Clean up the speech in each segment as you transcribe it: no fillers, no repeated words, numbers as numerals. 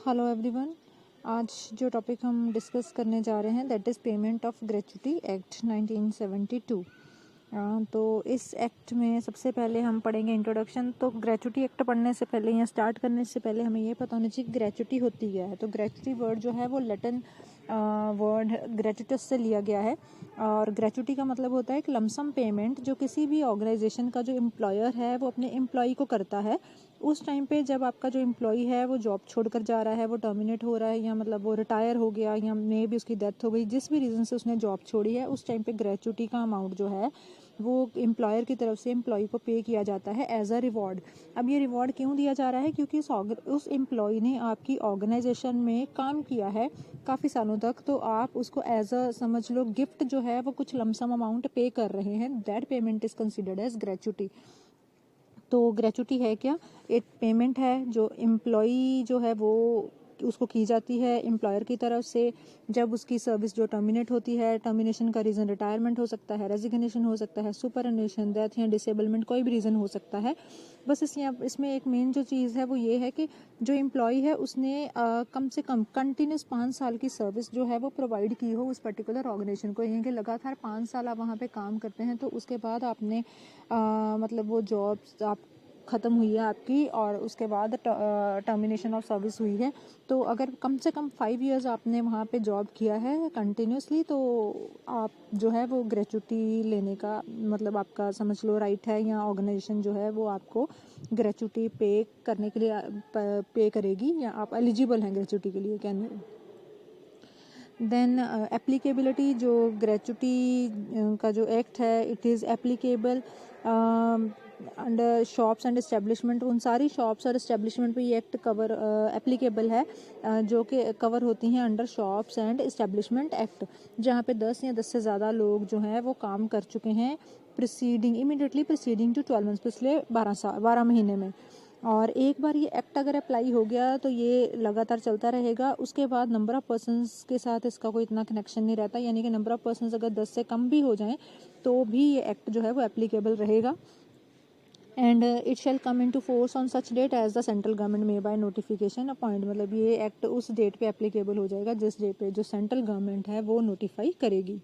Hello everyone. आज जो topic हम डिस्कस करने जा रहे हैं that is payment of gratuity act 1972। तो इस एक्ट में सबसे पहले हम पढ़ेंगे इंट्रोडक्शन। तो ग्रेच्युटी एक्ट पढ़ने से पहले या स्टार्ट करने से पहले हमें ये पता होना चाहिए ग्रेच्युटी होती क्या है। तो ग्रेच्युटी वर्ड जो है वो लैटिन वर्ड ग्रेच्युटस से लिया गया है और ग्रेच्युटी का मतलब होता है एक लमसम पेमेंट जो किसी भी ऑर्गेनाइजेशन का जो एम्प्लॉयर है वो अपने एम्प्लॉय को करता है उस टाइम पे जब आपका जो एम्प्लॉय है वो जॉब छोड़कर जा रहा है, वो टर्मिनेट हो रहा है या मतलब वो रिटायर हो गया या मे भी उसकी डेथ हो गई, जिस भी रीज़न से उसने जॉब छोड़ी है उस टाइम पे ग्रेच्युटी का अमाउंट जो है वो एम्प्लॉयर की तरफ से एम्प्लॉय को पे किया जाता है एज अ रिवॉर्ड। अब ये रिवॉर्ड क्यों दिया जा रहा है? क्योंकि उस एम्प्लॉय ने आपकी ऑर्गेनाइजेशन में काम किया है काफ़ी सालों तक, तो आप उसको एज अ समझ लो गिफ्ट जो है वो कुछ लमसम अमाउंट पे कर रहे हैं। That payment is considered as gratuity. तो ग्रेच्युटी है क्या? एक पेमेंट है जो एम्प्लॉई जो है वो उसको की जाती है एम्प्लॉयर की तरफ से जब उसकी सर्विस जो टर्मिनेट होती है। टर्मिनेशन का रीज़न रिटायरमेंट हो सकता है, रेजिग्नेशन हो सकता है, सुपरएनुएशन, डेथ या डिसेबलमेंट, कोई भी रीज़न हो सकता है। बस इसमें एक मेन जो चीज़ है वो ये है कि जो एम्प्लॉय है उसने कम से कम कंटिन्यूस 5 साल की सर्विस जो है वो प्रोवाइड की हो उस पर्टिकुलर ऑर्गेनाइजेशन को। यानी कि लगातार 5 साल आप वहाँ पे काम करते हैं तो उसके बाद आपने मतलब वो जॉब आप ख़त्म हुई है आपकी और उसके बाद टर्मिनेशन ऑफ सर्विस हुई है। तो अगर कम से कम 5 इयर्स आपने वहाँ पे जॉब किया है कंटिन्यूसली तो आप जो है वो ग्रेच्युटी लेने का मतलब आपका समझ लो राइट है, या ऑर्गेनाइजेशन जो है वो आपको ग्रेच्युटी पे करने के लिए पे करेगी या आप एलिजिबल हैं ग्रेच्युटी के लिए। कैन देन एप्लीकेबिलिटी, जो ग्रेच्युटी का जो एक्ट है it is applicable under shops and establishment. उन सारी शॉप्स और इस्टेब्लिशमेंट पे ये एक्ट कवर एप्लीकेबल है जो कि कवर होती हैं under shops and establishment act, जहाँ पे 10 या 10 से ज़्यादा लोग जो हैं वो काम कर चुके हैं इमीडिएटली प्रिसीडिंग टू 12 मंथ्स, पिछले 12 महीने में। और एक बार ये एक्ट अगर अप्लाई हो गया तो ये लगातार चलता रहेगा। उसके बाद नंबर ऑफ़ पर्सन्स के साथ इसका कोई इतना कनेक्शन नहीं रहता, यानी कि नंबर ऑफ़ पर्सन्स अगर 10 से कम भी हो जाएं तो भी ये एक्ट जो है वो एप्लीकेबल रहेगा। And it shall come into force on such date as the central government may by notification appoint. मतलब ये एक्ट उस डेट पे एप्लीकेबल हो जाएगा जिस डेट पे जो सेंट्रल गवर्नमेंट है वो नोटिफाई करेगी।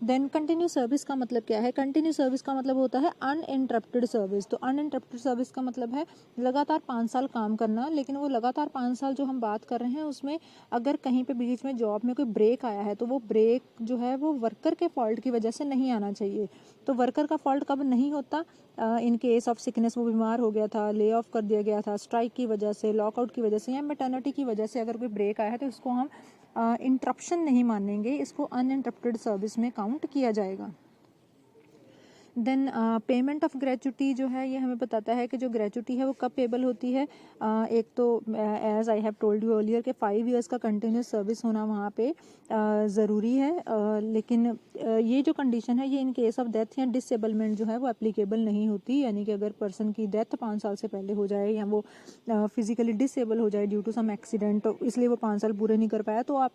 देन कंटिन्यू सर्विस का मतलब क्या है? कंटिन्यू सर्विस का मतलब होता है अनइंटरप्टेड सर्विस। तो अनइंटरप्टेड सर्विस का मतलब है लगातार 5 साल काम करना, लेकिन वो लगातार 5 साल जो हम बात कर रहे हैं उसमें अगर कहीं पे बीच में जॉब में कोई ब्रेक आया है तो वो ब्रेक जो है वो वर्कर के फॉल्ट की वजह से नहीं आना चाहिए। तो वर्कर का फॉल्ट कब नहीं होता? इन केस ऑफ सिकनेस, वो बीमार हो गया था, ले ऑफ कर दिया गया था, स्ट्राइक की वजह से, लॉकआउट की वजह से या मैटरनिटी की वजह से अगर कोई ब्रेक आया है तो इसको हम इंटरप्शन नहीं मानेंगे, इसको अनइंटरप्टेड सर्विस में काउंट किया जाएगा। देन पेमेंट ऑफ ग्रेच्युटी जो है ये हमें बताता है कि जो ग्रेच्युटी है वो कब पेबल होती है। एक तो as I have told you earlier के 5 इयर्स का कंटिन्यूस सर्विस होना वहाँ पे ज़रूरी है। लेकिन ये जो कंडीशन है ये इन केस ऑफ डेथ या डिसेबलमेंट जो है वो एप्लीकेबल नहीं होती। यानी कि अगर पर्सन की डेथ 5 साल से पहले हो जाए या वो फिजिकली डिसेबल हो जाए ड्यू टू सम एक्सीडेंट, तो इसलिए वो 5 साल पूरे नहीं कर पाया तो आप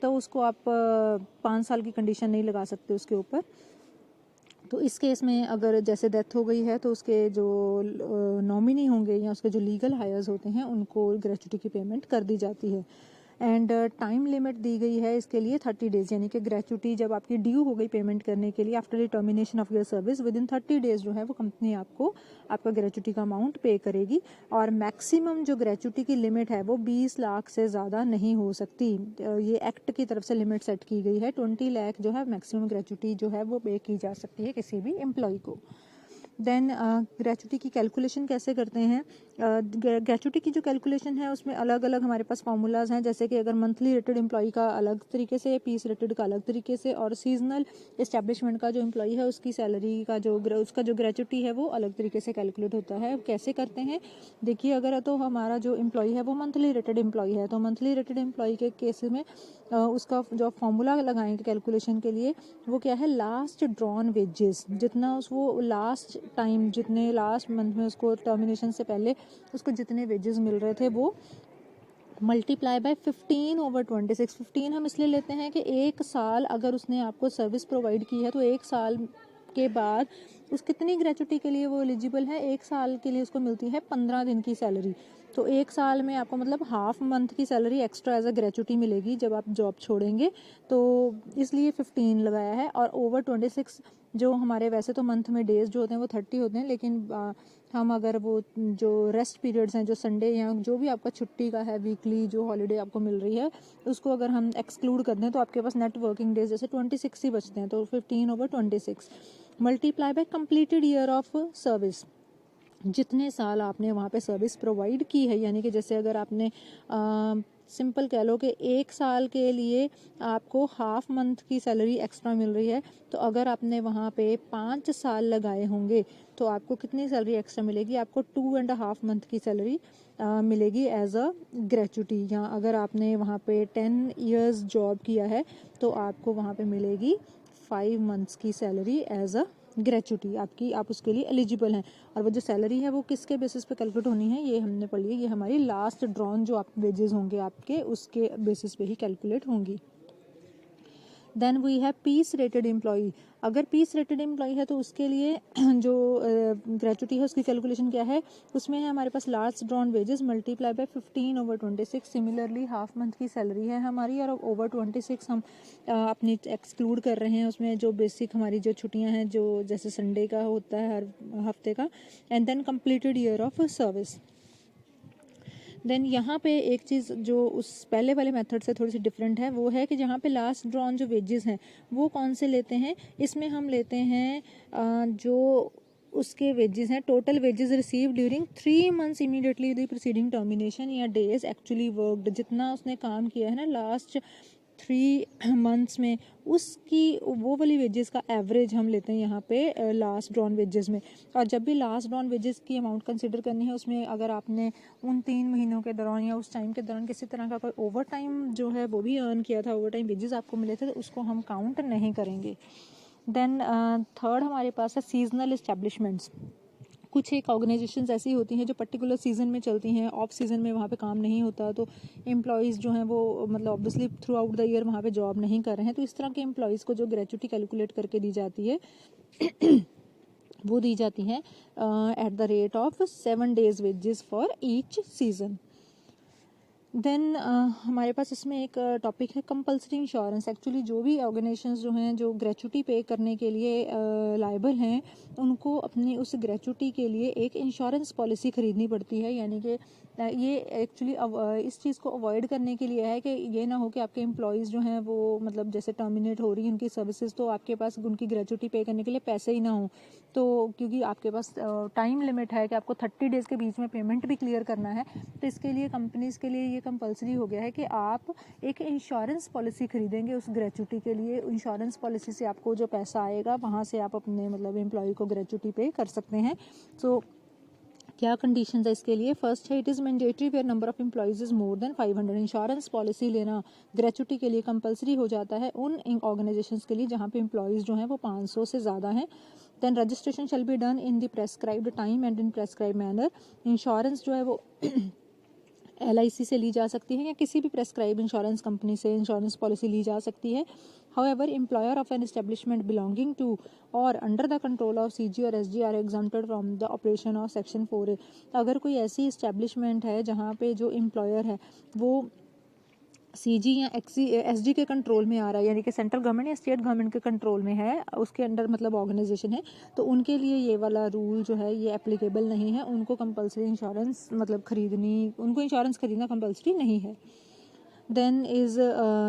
उसको आप 5 साल की कंडीशन नहीं लगा सकते उसके ऊपर। तो इस केस में अगर जैसे डेथ हो गई है तो उसके जो नॉमिनी होंगे या उसके जो लीगल हायर्स होते हैं उनको ग्रेच्युटी की पेमेंट कर दी जाती है। एंड टाइम लिमिट दी गई है इसके लिए 30 डेज़, यानी कि ग्रेच्युटी जब आपकी ड्यू हो गई पेमेंट करने के लिए after the termination of your service with in 30 days जो है वो कंपनी आपको आपका ग्रेच्युटी का अमाउंट पे करेगी। और मैक्सिमम जो ग्रेच्युटी की लिमिट है वो 20 लाख से ज़्यादा नहीं हो सकती। ये एक्ट की तरफ से लिमिट सेट की गई है। 20 लाख जो है मैक्सिमम ग्रेच्युटी जो है वो पे की जा सकती है किसी भी एम्प्लॉय को। देन ग्रेच्युटी की कैलकुलेशन कैसे करते हैं? ग्रेच्युटी की जो कैलकुलेशन है उसमें अलग अलग हमारे पास फार्मूलाज हैं, जैसे कि अगर मंथली रेटेड एम्प्लॉय का अलग तरीके से, पीस रेटेड का अलग तरीके से, और सीजनल इस्टेब्लिशमेंट का जो एम्प्लॉय है उसकी सैलरी का उसका जो ग्रेच्युटी है वो अलग तरीके से कैलकुलेट होता है। कैसे करते हैं देखिए, अगर तो हमारा जो एम्प्लॉय है वो मंथली रेटेड एम्प्लॉय है तो मंथली रेटेड एम्प्लॉय के केस में उसका जो फॉर्मूला लगाएंगे कैलकुलेशन के लिए वो क्या है? लास्ट ड्रॉन वेजेस, जितना वो लास्ट टाइम जितने लास्ट मंथ में उसको टर्मिनेशन से पहले उसको जितने वेजेस मिल रहे थे वो मल्टीप्लाई बाय 15/26। 15 हम इसलिए लेते हैं कि एक साल अगर उसने आपको सर्विस प्रोवाइड की है तो एक साल के बाद उस कितनी ग्रेचुटी के लिए वो एलिजिबल है, 1 साल के लिए उसको मिलती है 15 दिन की सैलरी। तो 1 साल में आपको मतलब हाफ मंथ की salary extra as a gratuity मिलेगी जब आप जॉब छोड़ेंगे, तो इसलिए 15 लगाया है। और ओवर 26 जो हमारे वैसे तो मंथ में डेज जो होते हैं वो 30 होते हैं, लेकिन हम अगर वो जो रेस्ट पीरियड्स हैं, जो संडे या जो भी आपका छुट्टी का है वीकली जो हॉलीडे आपको मिल रही है, उसको अगर हम एक्सक्लूड कर दें तो आपके पास नेट वर्किंग डेज जैसे 26 ही बचते हैं। तो 15 over 26 multiply by completed year of service, जितने साल आपने वहाँ पे सर्विस प्रोवाइड की है। यानी कि जैसे अगर आपने सिंपल कह लो कि 1 साल के लिए आपको हाफ मंथ की सैलरी एक्स्ट्रा मिल रही है, तो अगर आपने वहाँ पे 5 साल लगाए होंगे तो आपको कितनी सैलरी एक्स्ट्रा मिलेगी, आपको 2.5 मंथ की सैलरी मिलेगी एज अ ग्रेचुटी। या अगर आपने वहाँ पे 10 इयर्स जॉब किया है तो आपको वहाँ पे मिलेगी 5 मंथ्स की सैलरी एज अ ग्रेचुटी आपकी, आप उसके लिए एलिजिबल हैं। और वो जो सैलरी है वो किसके बेसिस पे कैलकुलेट होनी है, ये हमने पढ़ लिया, ये हमारी लास्ट ड्रॉन जो आप वेजेस होंगे आपके, उसके बेसिस पे ही कैलकुलेट होंगी। Then we have piece rated employee. अगर पीस रेटेड एम्प्लॉई है तो उसके लिए जो ग्रेचुटी है उसकी कैलकुलेशन क्या है, उसमें है हमारे पास last drawn wages multiply by 15 over 26। Similarly half month की सैलरी है हमारी, और ओवर 26 हम अपनी एक्सक्लूड कर रहे हैं उसमें जो बेसिक हमारी जो छुट्टियां हैं, जो जैसे संडे का होता है हर हफ्ते का, and then completed year of service. Then यहाँ पे एक चीज़ जो उस पहले वाले मेथड से थोड़ी सी डिफरेंट है, वो है कि जहाँ पे लास्ट ड्रॉन जो वेजेस हैं वो कौन से लेते हैं, इसमें हम लेते हैं जो उसके वेजेस हैं, total wages receive during 3 months immediately the preceding termination, या डेज एक्चुअली वर्कड, जितना उसने काम किया है ना लास्ट 3 मंथ्स में, उसकी वो वाली वेजेस का एवरेज हम लेते हैं यहाँ पे लास्ट ड्रॉन वेजेस में। और जब भी लास्ट ड्रॉन वेजेस की अमाउंट कंसिडर करनी है, उसमें अगर आपने उन 3 महीनों के दौरान या उस टाइम के दौरान किसी तरह का कोई ओवर टाइम जो है वो भी अर्न किया था, ओवर टाइम वेजेस आपको मिले थे, तो उसको हम काउंट नहीं करेंगे। देन थर्ड हमारे पास है सीजनल इस्टेब्लिशमेंट्स। कुछ एक ऑर्गेनाइजेशंस ऐसी होती हैं जो पर्टिकुलर सीज़न में चलती हैं, ऑफ सीज़न में वहाँ पे काम नहीं होता, तो एम्प्लॉयज़ जो हैं वो मतलब obviously through out the year वहाँ पे जॉब नहीं कर रहे हैं, तो इस तरह के एम्प्लॉयज़ को जो ग्रेचुटी कैलकुलेट करके दी जाती है वो दी जाती है at the rate of 7 days wages for each season. Then हमारे पास इसमें एक टॉपिक है कंपलसरी इंश्योरेंस। एक्चुअली जो भी ऑर्गेनाइजेशंस जो हैं जो ग्रेचुटी पे करने के लिए लायबल हैं, उनको अपनी उस ग्रेचुटी के लिए एक इंश्योरेंस पॉलिसी ख़रीदनी पड़ती है। यानी कि ये एक्चुअली इस चीज़ को अवॉइड करने के लिए है कि ये ना हो कि आपके एम्प्लॉयज़ जो हैं वो मतलब जैसे टर्मिनेट हो रही है उनकी सर्विसेज, तो आपके पास उनकी ग्रेचुटी पे करने के लिए पैसे ही ना हो, तो क्योंकि आपके पास टाइम लिमिट है कि आपको 30 डेज़ के बीच में पेमेंट भी क्लियर करना है, तो इसके लिए कंपनीज़ के लिए ये कंपलसरी हो गया है कि आप एक इंश्योरेंस पॉलिसी खरीदेंगे उस ग्रेचुटी के लिए। इंश्योरेंस पॉलिसी से आपको जो पैसा आएगा वहाँ से आप अपने मतलब एम्प्लॉय को ग्रेचुटी पे कर सकते हैं। सो क्या कंडीशंस है इसके लिए, फर्स्ट है it is mandatory where number of employees is more than 500। Insurance policy लेना ग्रेचुटी के लिए कंपलसरी हो जाता है उन ऑर्गेनाइजेशंस के लिए जहाँ पे एम्प्लॉयज़ जो हैं वो 500 से ज़्यादा हैं। Then registration shall be done in the prescribed time and in prescribe manner. Insurance जो है वो LIC से ली जा सकती है या किसी भी प्रेस्क्राइब इंश्योरेंस कंपनी से इंश्योरेंस पॉलिसी ली जा सकती है। However employer of an establishment belonging to और under the control of CG और SG are exempted from the operation of section 4A। अगर कोई ऐसी एस्टेब्लिशमेंट है जहाँ पे जो एम्प्लॉयर है वो CG या SG के कंट्रोल में आ रहा है, यानी कि सेंट्रल गवर्नमेंट या स्टेट गवर्नमेंट के कंट्रोल में है, उसके अंडर मतलब ऑर्गेनाइजेशन है, तो उनके लिए ये वाला रूल जो है ये एप्लीकेबल नहीं है। उनको कंपलसरी इंश्योरेंस मतलब उनको इंश्योरेंस खरीदना कंपलसरी नहीं है। Then is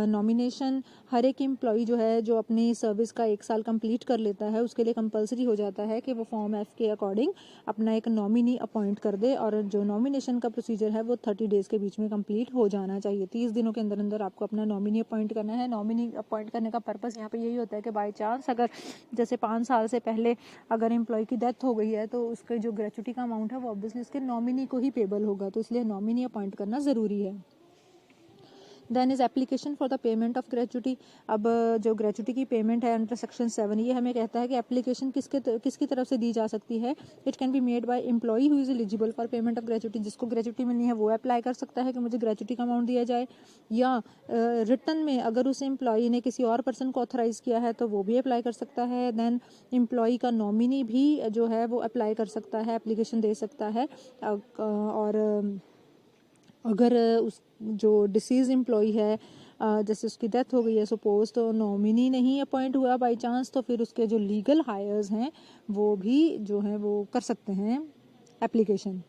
nomination. हर एक एम्प्लॉय जो है जो अपनी सर्विस का 1 साल कंप्लीट कर लेता है, उसके लिए कंपलसरी हो जाता है कि वो फॉर्म F के अकॉर्डिंग अपना एक नॉमिनी अपॉइंट कर दे, और जो नॉमिनेशन का प्रोसीजर है वो 30 डेज़ के बीच में कंप्लीट हो जाना चाहिए। 30 दिनों के अंदर अंदर आपको अपना नॉमिनी अपॉइंट करना है। नॉमिनी अपॉइंट करने का पर्पज़ यहाँ पे यही होता है कि बाई चांस अगर जैसे 5 साल से पहले अगर एम्प्लॉय की डेथ हो गई है, तो उसके जो ग्रेचुटी का अमाउंट है वो ऑब्वियसली उसके नॉमिनी को ही पेबल होगा, तो इसलिए नॉमिनी अपॉइंट करना ज़रूरी है। Then is application for the payment of gratuity. अब जो ग्रेचुटी की पेमेंट है अंडर सेक्शन 7, ये हमें कहता है कि एप्लीकेशन किसकी तरफ से दी जा सकती है। It can be made by employee who is eligible for payment of gratuity. जिसको ग्रेचुटी मिलनी है वो अप्लाई कर सकता है कि मुझे ग्रेचुटी का अमाउंट दिया जाए, या रिटर्न में अगर उस एम्प्लॉई ने किसी और पर्सन को ऑथराइज किया है तो वो भी अप्लाई कर सकता है। देन एम्प्लॉई का नॉमिनी भी जो है वो अप्लाई कर सकता है, एप्लीकेशन दे सकता है। और अगर उस जो डिसीज एम्प्लॉई है जैसे उसकी डेथ हो गई है सपोज, तो नॉमिनी नहीं अपॉइंट हुआ बाय चांस, तो फिर उसके जो लीगल हायर्स हैं वो भी जो है वो कर सकते हैं application.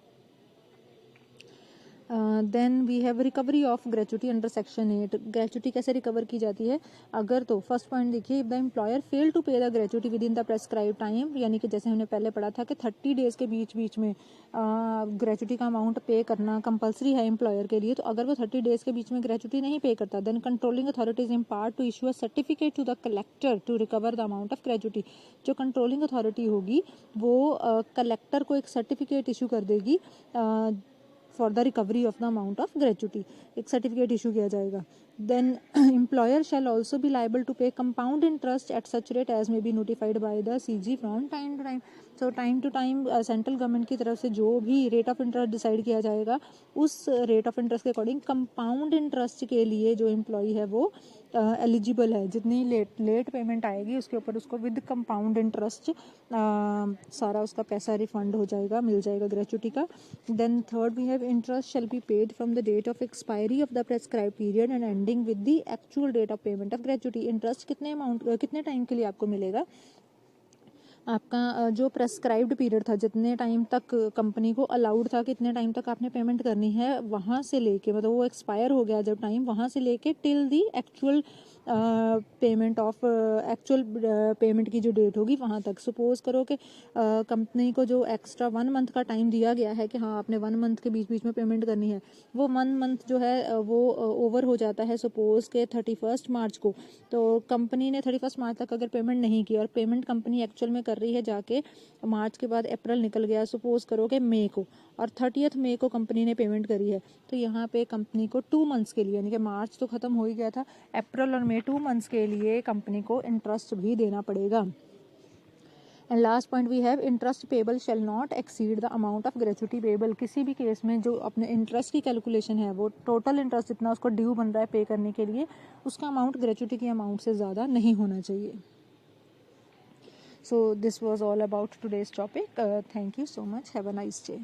Then we have recovery of gratuity under section 8। Gratuity कैसे रिकवर की जाती है? अगर तो फर्स्ट पॉइंट देखिए, if the employer fail to pay the gratuity within the prescribe time, यानी कि जैसे हमने पहले पढ़ा था कि 30 डेज के बीच में ग्रेचुटी का अमाउंट पे करना कंपलसरी है एम्प्लॉयर के लिए। तो अगर वो 30 डेज के बीच में ग्रेचुटी नहीं पे करता, then controlling authorities impart to issue a certificate to the collector to recover the amount of gratuity. जो कंट्रोलिंग अथॉरिटी होगी वो कलेक्टर को एक सर्टिफिकेट इशू कर देगी for the recovery of the amount of gratuity. एक certificate issue किया जाएगा। Then employer shall also be liable to pay compound interest at such rate as may be notified by the CG from time to time. So time to time central government की तरफ से जो भी rate of interest decide किया जाएगा, उस rate of interest के according compound interest के लिए जो एम्प्लॉई है वो एलिजिबल है। जितनी लेट पेमेंट आएगी उसके ऊपर उसको विद कंपाउंड इंटरेस्ट सारा उसका पैसा रिफंड हो जाएगा, मिल जाएगा ग्रेचुटी का। Then third we have interest shall be paid from the date of expiry of the prescribe period and ending with the actual date of payment of gratuity. Interest कितने time के लिए आपको मिलेगा? आपका जो प्रेस्क्राइब्ड पीरियड था, जितने time तक कंपनी को अलाउड था कितने टाइम तक आपने पेमेंट करनी है, वहाँ से लेके मतलब वो एक्सपायर हो गया जब टाइम, वहाँ से लेके till the actual actual payment की जो डेट होगी वहाँ तक। सपोज करो कि कंपनी को जो एक्स्ट्रा 1 मंथ का टाइम दिया गया है कि हाँ आपने 1 मंथ के बीच में पेमेंट करनी है, वो 1 मंथ जो है वो ओवर हो जाता है सपोज के 31 मार्च को। तो कंपनी ने 31 मार्च तक अगर पेमेंट नहीं की और पेमेंट कंपनी एक्चुअल में कर रही है जाके मार्च के बाद अप्रैल निकल गया सपोज करो कि मई को, और 30 मई को कंपनी ने पेमेंट करी है, तो यहाँ पे कंपनी को 2 मंथ्स के लिए, यानी कि मार्च तो खत्म हो ही गया था, अप्रैल और मई 2 मंथ्स के लिए कंपनी को इंटरेस्ट भी देना पड़ेगा। And last point we have interest payable shall not exceed the amount of gratuity payable. किसी भी केस में जो अपने इंटरेस्ट की कैलकुलेशन है वो टोटल इंटरेस्ट जितना उसको ड्यू बन रहा है पे करने के लिए, उसका अमाउंट ग्रेचुटी की अमाउंट से ज़्यादा नहीं होना चाहिए। So this was all about today's topic. Thank you so much. Have a nice day.